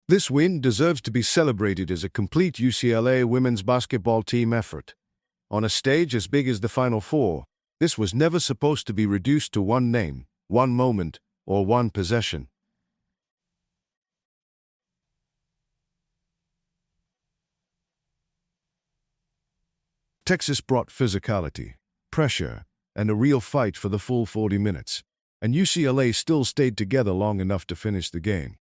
This win deserves to be celebrated as a complete UCLA women's basketball team effort. On a stage as big as the Final Four, this was never supposed to be reduced to one name, one moment, or one possession. Texas brought physicality, pressure, and a real fight for the full 40 minutes, and UCLA still stayed together long enough to finish the game.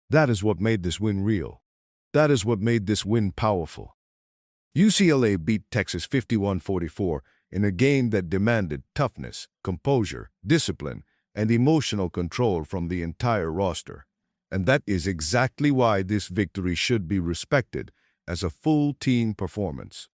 That is what made this win real. That is what made this win powerful. UCLA beat Texas 51-44 in a game that demanded toughness, composure, discipline, and emotional control from the entire roster. And that is exactly why this victory should be respected as a full team performance.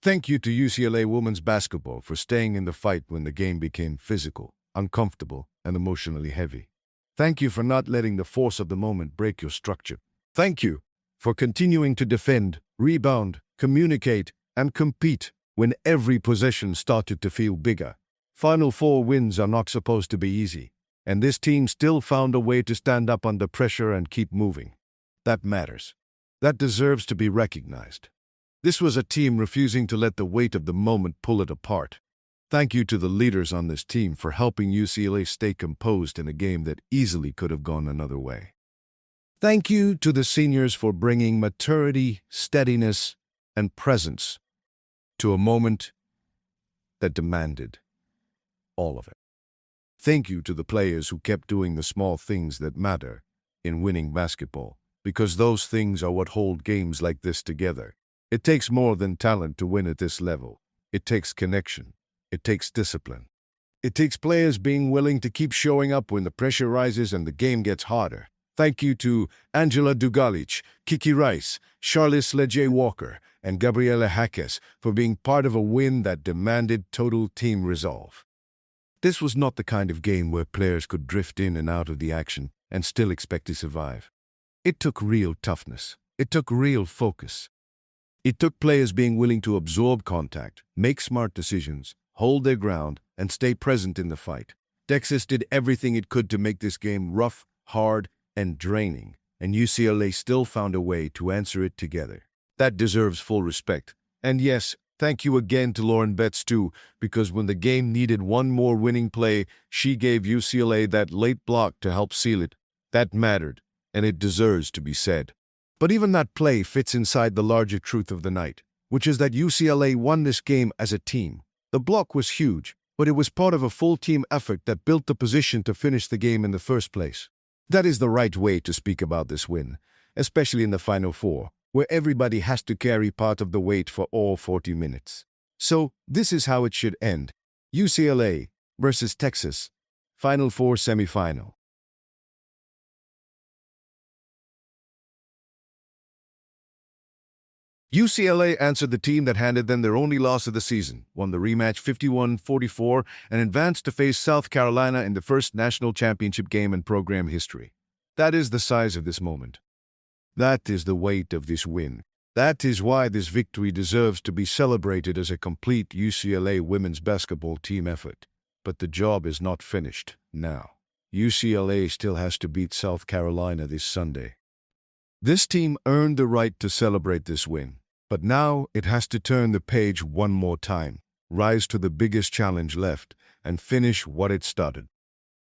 Thank you to UCLA women's basketball for staying in the fight when the game became physical, uncomfortable, and emotionally heavy. Thank you for not letting the force of the moment break your structure. Thank you for continuing to defend, rebound, communicate, and compete when every possession started to feel bigger. Final Four wins are not supposed to be easy, and this team still found a way to stand up under pressure and keep moving. That matters. That deserves to be recognized. This was a team refusing to let the weight of the moment pull it apart. Thank you to the leaders on this team for helping UCLA stay composed in a game that easily could have gone another way. Thank you to the seniors for bringing maturity, steadiness, and presence to a moment that demanded all of it. Thank you to the players who kept doing the small things that matter in winning basketball, because those things are what hold games like this together. It takes more than talent to win at this level. It takes connection. It takes discipline. It takes players being willing to keep showing up when the pressure rises and the game gets harder. Thank you to Angela Dugalic, Kiki Rice, Charlize Leje-Walker, and Gabriela Jaques for being part of a win that demanded total team resolve. This was not the kind of game where players could drift in and out of the action and still expect to survive. It took real toughness. It took real focus. It took players being willing to absorb contact, make smart decisions, hold their ground, and stay present in the fight. Texas did everything it could to make this game rough, hard, and draining, and UCLA still found a way to answer it together. That deserves full respect. And yes, thank you again to Lauren Betts too, because when the game needed one more winning play, she gave UCLA that late block to help seal it. That mattered, and it deserves to be said. But even that play fits inside the larger truth of the night, which is that UCLA won this game as a team. The block was huge, but it was part of a full team effort that built the position to finish the game in the first place. That is the right way to speak about this win, especially in the Final Four, where everybody has to carry part of the weight for all 40 minutes. So, this is how it should end. UCLA versus Texas, Final Four semifinal. UCLA answered the team that handed them their only loss of the season, won the rematch 51-44, and advanced to face South Carolina in the first national championship game in program history. That is the size of this moment. That is the weight of this win. That is why this victory deserves to be celebrated as a complete UCLA women's basketball team effort. But the job is not finished now. UCLA still has to beat South Carolina this Sunday. This team earned the right to celebrate this win, but now it has to turn the page one more time, rise to the biggest challenge left, and finish what it started.